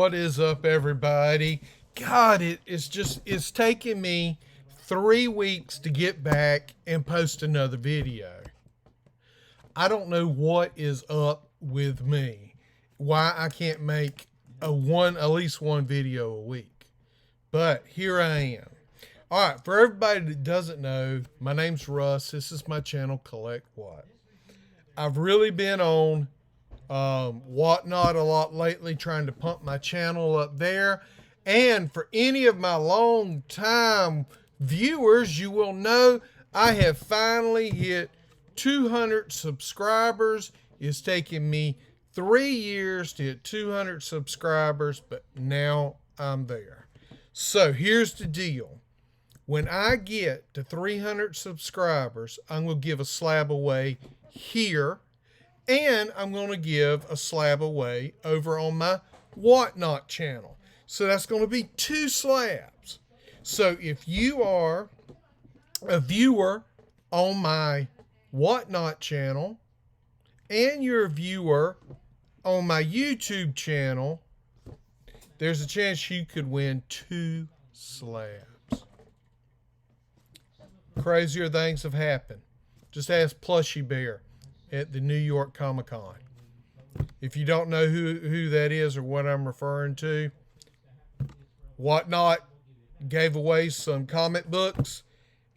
What is up, everybody? God, it's taking me 3 weeks to get back and post another video. I don't know what is up with me. Why I can't make at least one video a week. But here I am. All right, for everybody that doesn't know, my name's Russ. This is my channel, Collect What. I've really been on Whatnot a lot lately, trying to pump my channel up there. And for any of my long time viewers, you will know I have finally hit 200 subscribers. It's taken me 3 years to hit 200 subscribers, but now I'm there. So here's the deal. When I get to 300 subscribers, I'm going to give a slab away here, and I'm going to give a slab away over on my Whatnot channel. So that's going to be 2 slabs. So if you are a viewer on my Whatnot channel and you're a viewer on my YouTube channel, there's a chance you could win 2 slabs. Crazier things have happened. Just ask Plushy Bear at the New York Comic Con. If you don't know who that is or what I'm referring to, Whatnot gave away some comic books,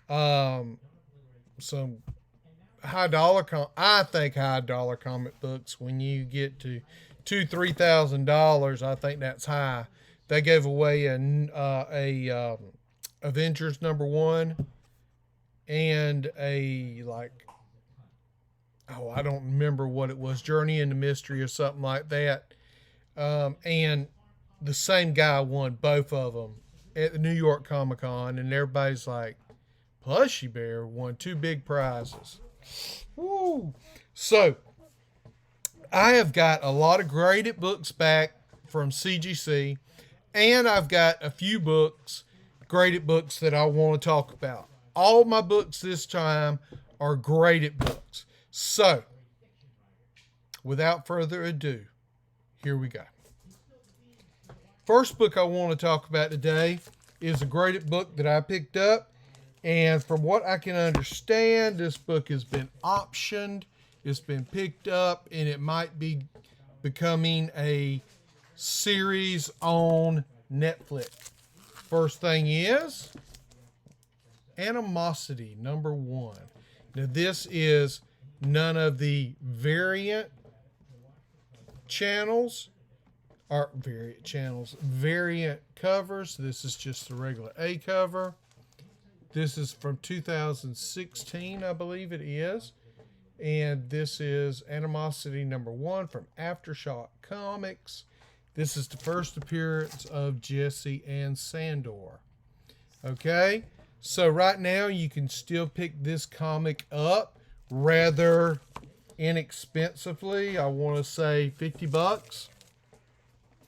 some high dollar comic books. When you get to $2,000-$3,000, I think that's high. They gave away a Avengers #1 and I don't remember what it was, Journey into Mystery or something like that. And the same guy won both of them at the New York Comic Con, and everybody's like, Plushy Bear won 2 big prizes. Woo! So, I have got a lot of graded books back from CGC, and I've got a few graded books that I want to talk about. All my books this time are graded books. So, without further ado, here we go. First book I want to talk about today is a graded book that I picked up. And from what I can understand, this book has been optioned, it's been picked up, and it might be becoming a series on Netflix. First thing is Animosity #1. Now this is none of the variant covers. This is just the regular A cover. This is from 2016, I believe it is. And this is Animosity #1 from Aftershock Comics. This is the first appearance of Jesse and Sandor. Okay, so right now you can still pick this comic up rather inexpensively. I want to say $50,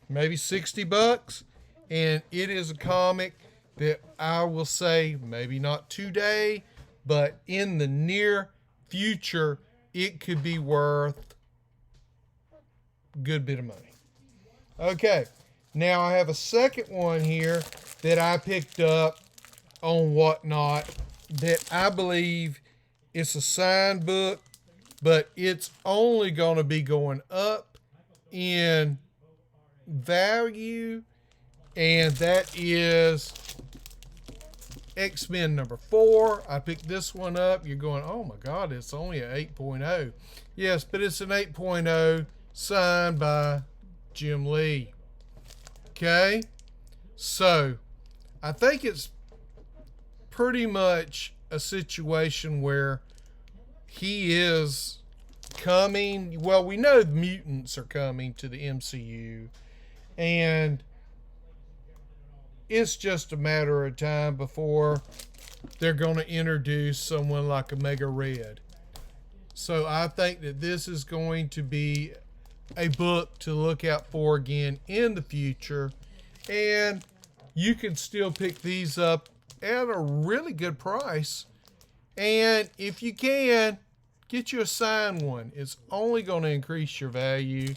maybe $60. And it is a comic that I will say maybe not today, but in the near future, it could be worth a good bit of money. Okay, now I have a second one here that I picked up on Whatnot that I believe it's a signed book, but it's only going to be going up in value, and that is X-Men #4. I picked this one up. You're going, oh my God, it's only an 8.0. Yes, but it's an 8.0 signed by Jim Lee. Okay, so I think it's pretty much a situation where he is coming. Well, we know the mutants are coming to the MCU, and it's just a matter of time before they're going to introduce someone like Omega Red. So I think that this is going to be a book to look out for again in the future, and you can still pick these up at a really good price. And if you can, get you a signed one. It's only going to increase your value.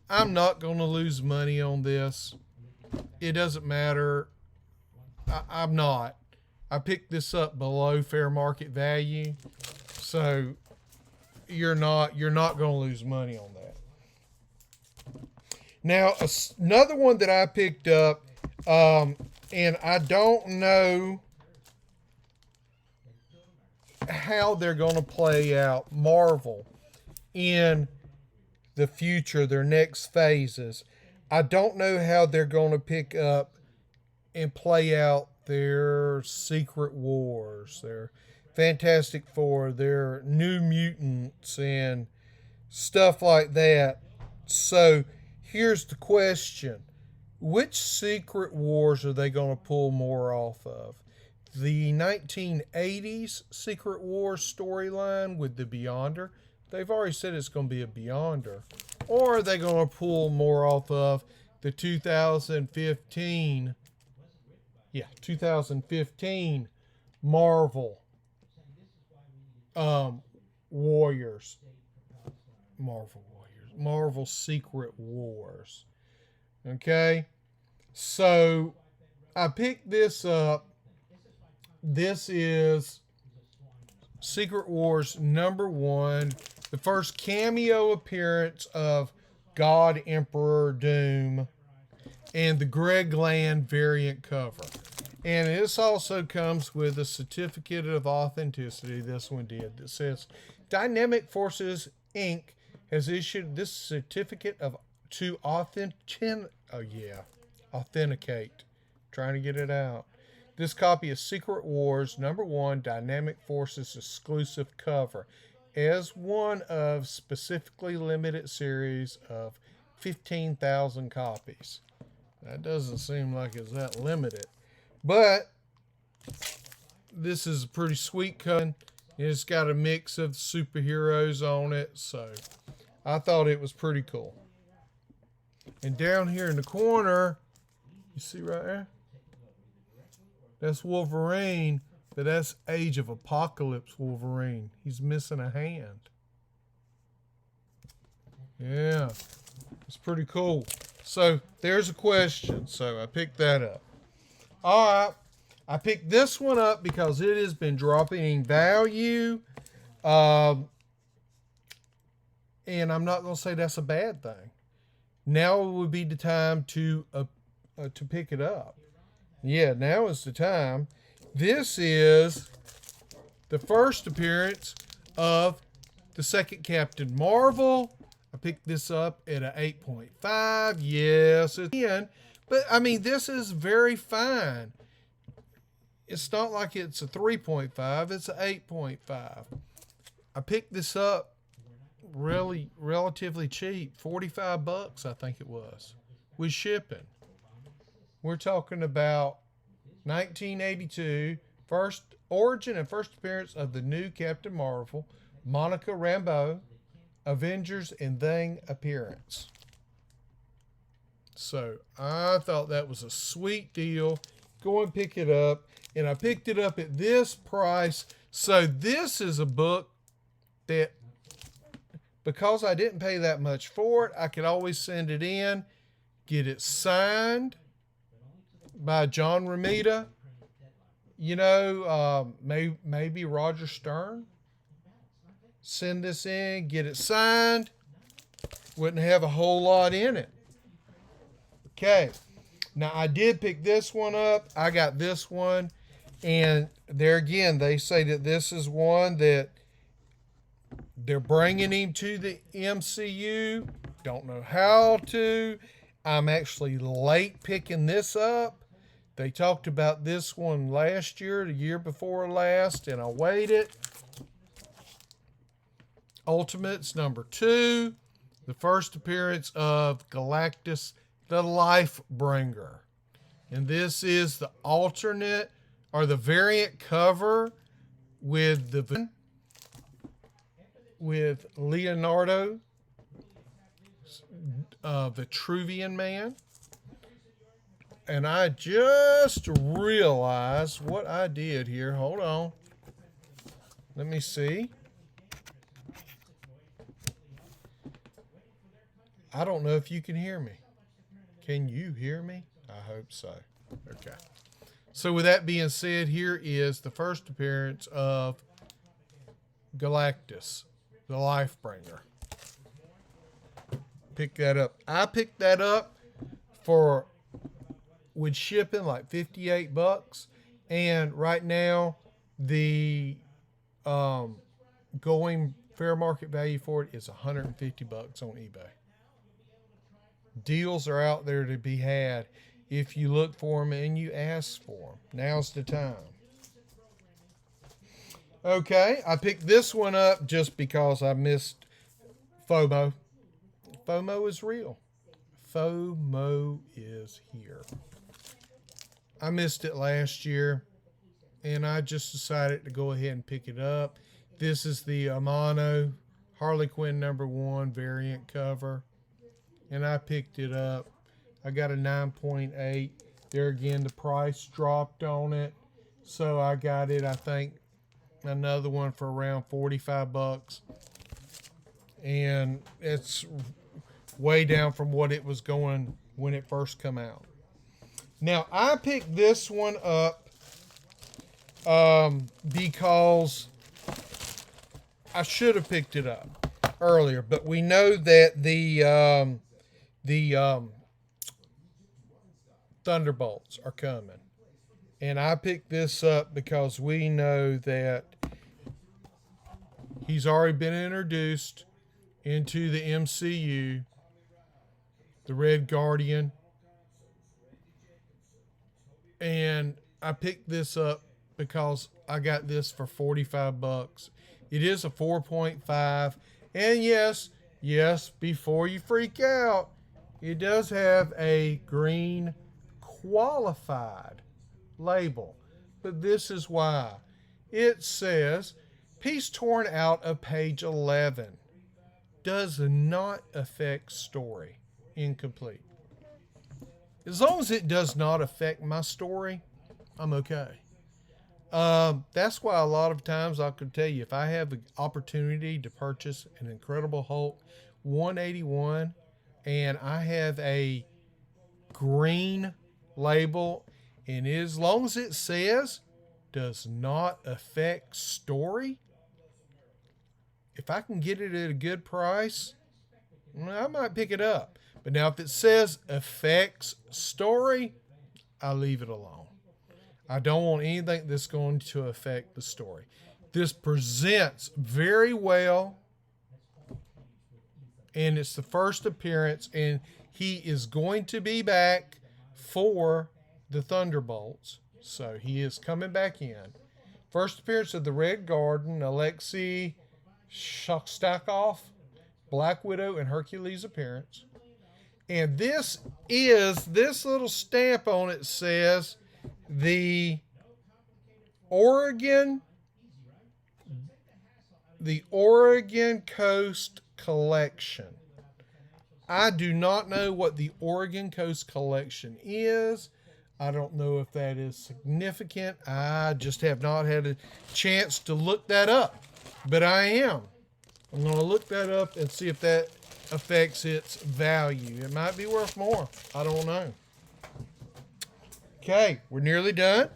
I'm not going to lose money on this. it doesn't matter. I'm not. I picked this up below fair market value, so you're not going to lose money on that. Now, another one that I picked up, and I don't know how they're going to play out, Marvel, in the future, their next phases. I don't know how they're going to pick up and play out their Secret Wars, their Fantastic Four, their New Mutants, and stuff like that. So here's the question. Which Secret Wars are they going to pull more off of? The 1980s Secret Wars storyline with the Beyonder? They've already said it's going to be a Beyonder. Or are they going to pull more off of the 2015 Marvel Warriors. Marvel Secret Wars. Okay? So I picked this up. This is Secret Wars #1, the first cameo appearance of God Emperor Doom, and the Greg Land variant cover. And this also comes with a certificate of authenticity. This one did. That says Dynamic Forces Inc. has issued this certificate to authenticate. Trying to get it out. This copy is Secret Wars #1 Dynamic Forces exclusive cover as one of specifically limited series of 15,000 copies. That doesn't seem like it's that limited. But this is a pretty sweet cover. It's got a mix of superheroes on it, so I thought it was pretty cool. And down here in the corner, you see right there? That's Wolverine, but that's Age of Apocalypse Wolverine. He's missing a hand. Yeah, it's pretty cool. So there's a question. So I picked that up. All right. I picked this one up because it has been dropping in value. And I'm not going to say that's a bad thing. Now would be the time to pick it up. Yeah, now is the time. This is the first appearance of the second Captain Marvel. I picked this up at an 8.5. Yes, it's 10. But, I mean, this is very fine. It's not like it's a 3.5. It's an 8.5. I picked this up really relatively cheap. $45, I think it was, with shipping. We're talking about 1982, first origin and first appearance of the new Captain Marvel, Monica Rambeau, Avengers and Thing appearance. So I thought that was a sweet deal. Go and pick it up. And I picked it up at this price. So this is a book that, because I didn't pay that much for it, I could always send it in, get it signed by John Romita. You know, maybe Roger Stern. Send this in, get it signed. Wouldn't have a whole lot in it. Okay. Now, I did pick this one up. I got this one. And there again, they say that this is one that they're bringing him to the MCU. Don't know how to. I'm actually late picking this up. They talked about this one last year, the year before last, and I waited. Ultimates #2, the first appearance of Galactus, the Lifebringer. And this is the alternate or the variant cover with Leonardo, Vitruvian Man. And I just realized what I did here. Hold on. Let me see. I don't know if you can hear me. Can you hear me? I hope so. Okay. So with that being said, here is the first appearance of Galactus, the Lifebringer. Pick that up. I picked that up for, with shipping, like 58 bucks. And right now, the going fair market value for it is 150 bucks on eBay. Deals are out there to be had if you look for them and you ask for them. Now's the time. Okay, I picked this one up just because I missed FOMO. FOMO is real. FOMO is here. I missed it last year, and I just decided to go ahead and pick it up. This is the Amano Harley Quinn #1 variant cover, and I picked it up. I got a 9.8. There again, the price dropped on it, so I got it, I think, another one for around 45 bucks. And it's way down from what it was going when it first come out. Now, I picked this one up because I should have picked it up earlier, but we know that the Thunderbolts are coming. And I picked this up because we know that he's already been introduced into the MCU, the Red Guardian. And I picked this up because I got this for 45 bucks. It is a 4.5. And yes, before you freak out, it does have a green qualified label. But this is why. It says, piece torn out of page 11. Does not affect story. Incomplete. As long as it does not affect my story, I'm okay. That's why a lot of times I could tell you, if I have the opportunity to purchase an Incredible Hulk 181 and I have a green label, and as long as it says does not affect story, if I can get it at a good price, I might pick it up. But now if it says affects story, I leave it alone. I don't want anything that's going to affect the story. This presents very well, and it's the first appearance, and he is going to be back for the Thunderbolts. So he is coming back in. First appearance of the Red Guardian, Alexei Shostakov, Black Widow, and Hercules appearance. And this little stamp on it says the Oregon Coast Collection. I do not know what the Oregon Coast Collection is. I don't know if that is significant. I just have not had a chance to look that up. But I am. I'm going to look that up and see if that affects its value. It might be worth more. I don't know. Okay, we're nearly done.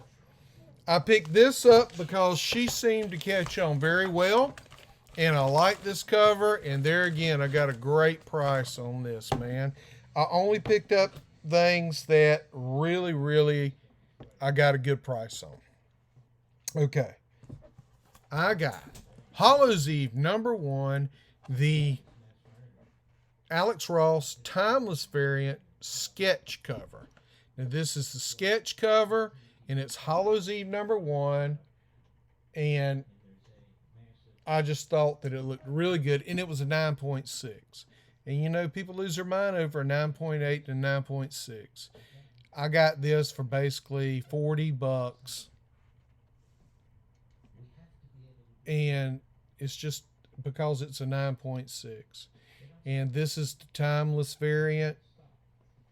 I picked this up because she seemed to catch on very well. And I like this cover. And there again, I got a great price on this, man. I only picked up things that really, I got a good price on. Okay. I got Hallows Eve #1, the Alex Ross Timeless variant sketch cover. Now this is the sketch cover, and it's Hallows Eve #1, and I just thought that it looked really good, and it was a 9.6. And you know, people lose their mind over a 9.8 to 9.6. I got this for basically 40 bucks. And it's just because it's a 9.6. And this is the Timeless variant.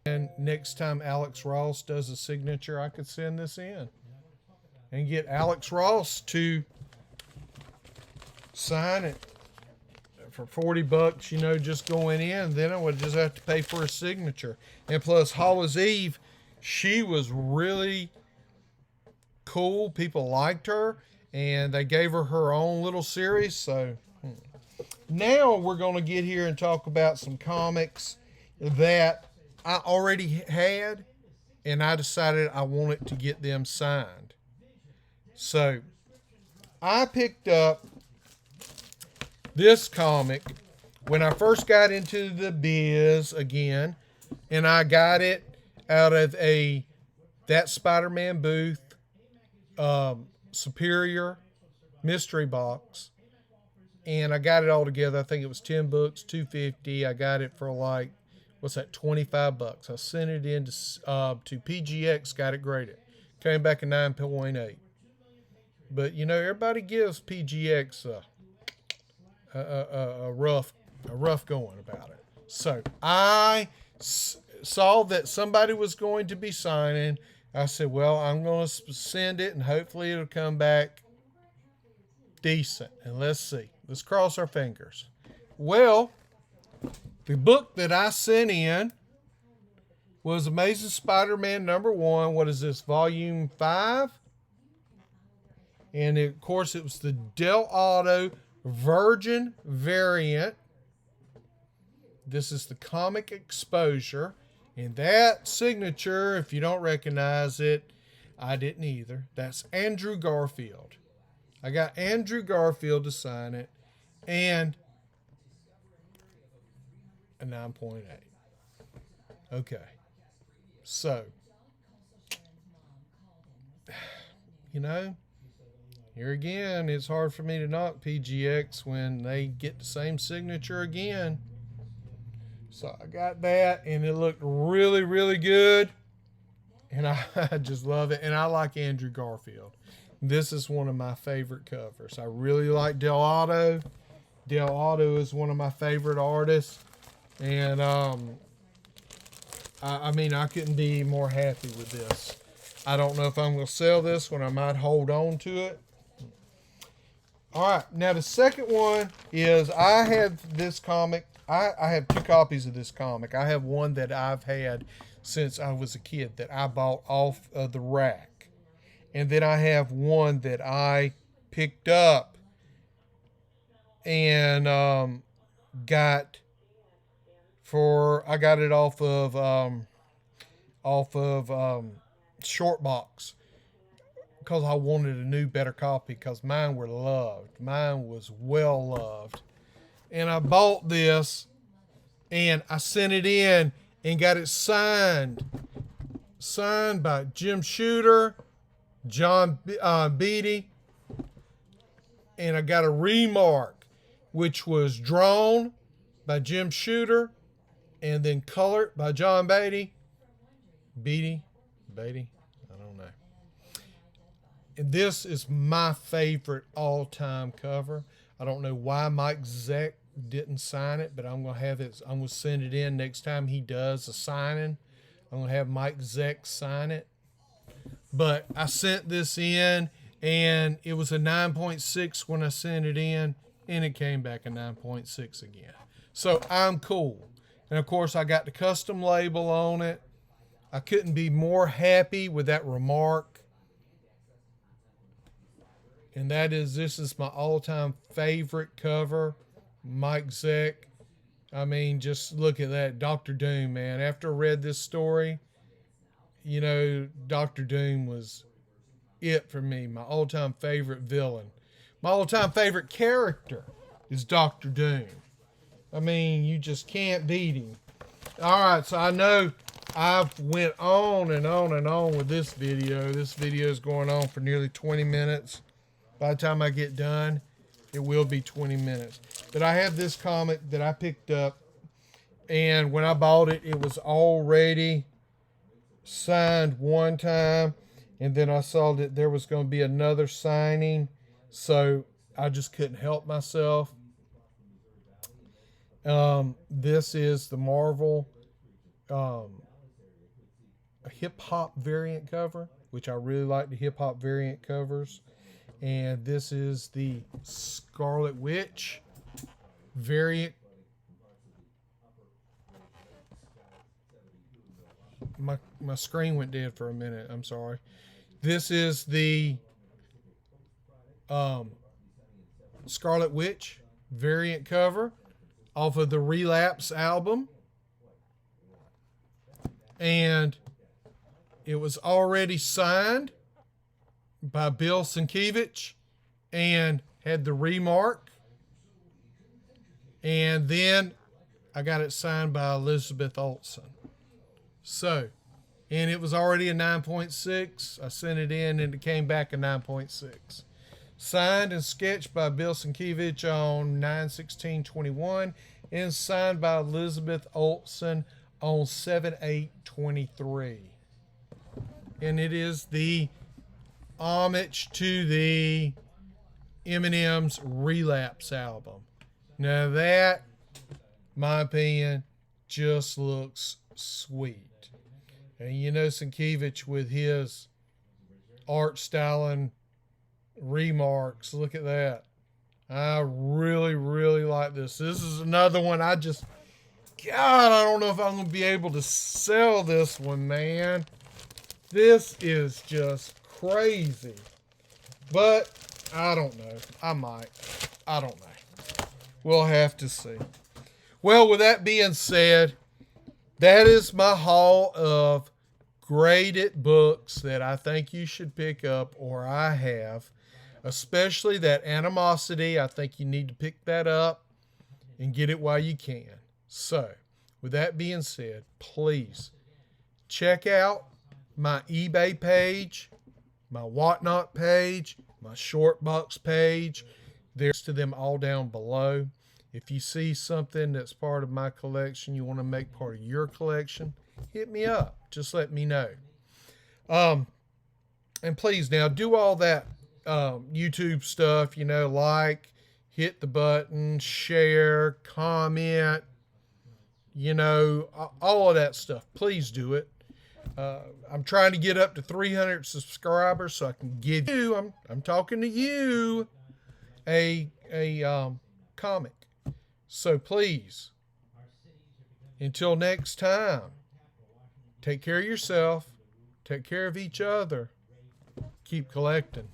And next time Alex Ross does a signature, I could send this in and get Alex Ross to sign it for 40 bucks, you know, just going in. Then I would just have to pay for a signature. And plus, Hallows Eve she was really cool. People liked her, and they gave her her own little series. So now we're going to get here and talk about some comics that I already had, and I decided I wanted to get them signed. So I picked up this comic when I first got into the biz again, and I got it out of that Spider-Man booth, Superior mystery box, and I got it all together. I think it was 10 books, $2.50. I got it for like, what's that, $25. I sent it in to PGX, got it graded. Came back a 9.8. But you know, everybody gives PGX a rough going about it. So I saw that somebody was going to be signing. I said, well, I'm going to send it, and hopefully it'll come back decent. And let's see. Let's cross our fingers. Well, the book that I sent in was Amazing Spider-Man #1. What is this, volume 5? And of course, it was the Del Auto Virgin variant. This is the comic exposure. And that signature, if you don't recognize it, I didn't either. That's Andrew Garfield. I got Andrew Garfield to sign it. And a 9.8. Okay. So, you know, here again, it's hard for me to knock PGX when they get the same signature again. So I got that, and it looked really, really good. And I just love it. And I like Andrew Garfield. This is one of my favorite covers. I really like Del Auto. Del Auto is one of my favorite artists. And I mean, I couldn't be more happy with this. I don't know if I'm going to sell this one. I might hold on to it. All right. Now, the second one is I have this comic. I have 2 copies of this comic. I have one that I've had since I was a kid that I bought off of the rack. And then I have one that I picked up and got it off of Shortbox, because I wanted a new, better copy, because mine were loved. Mine was well loved. And I bought this, and I sent it in and got it signed by Jim Shooter, John Beatty, and I got a remark, which was drawn by Jim Shooter and then colored by John Beatty. Beatty? I don't know. And this is my favorite all-time cover. I don't know why Mike Zeck didn't sign it, but I'm going to have it. I'm going to send it in next time he does a signing. I'm going to have Mike Zeck sign it. But I sent this in, and it was a 9.6 when I sent it in, and it came back a 9.6 again. So I'm cool. And of course, I got the custom label on it. I couldn't be more happy with that remark. And this is my all-time favorite cover, Mike Zeck. I mean, just look at that, Dr. Doom, man. After I read this story, you know, Dr. Doom was it for me, my all-time favorite villain. My all-time favorite character is Dr. Doom. I mean, you just can't beat him. All right, so I know I've went on and on and on with this video. This video is going on for nearly 20 minutes. By the time I get done, it will be 20 minutes. But I have this comic that I picked up, and when I bought it, it was already signed one time, and then I saw that there was going to be another signing, so I just couldn't help myself. This is the Marvel hip-hop variant cover, which I really like the hip-hop variant covers. And this is the Scarlet Witch variant. my screen went dead for a minute. I'm sorry. This is the Scarlet Witch variant cover off of the Relapse album. And it was already signed by Bill Sienkiewicz and had the remark. And then I got it signed by Elizabeth Olsen. So, and it was already a 9.6. I sent it in and it came back a 9.6. Signed and sketched by Bill Sienkiewicz on 9/16/21 and signed by Elizabeth Olsen on 7/8/23. And it is the homage to the Eminem's Relapse album. Now that, my opinion, just looks sweet. And you know Sienkiewicz with his art styling remarks. Look at that. I really, really like this. This is another one God, I don't know if I'm going to be able to sell this one, man. This is just crazy. But I don't know. I might. I don't know. We'll have to see. Well, with that being said, that is my haul of graded books that I think you should pick up, or I have. Especially that Animosity. I think you need to pick that up and get it while you can. So, with that being said, please check out my eBay page, my Whatnot page, my Shortbox page. There's to them all down below. If you see something that's part of my collection you want to make part of your collection, hit me up. Just let me know. And please now do all that YouTube stuff, like, hit the button, share, comment, all of that stuff. Please do it. I'm trying to get up to 300 subscribers so I can give you, I'm talking to you, a comic. So please, until next time, take care of yourself, take care of each other, keep collecting.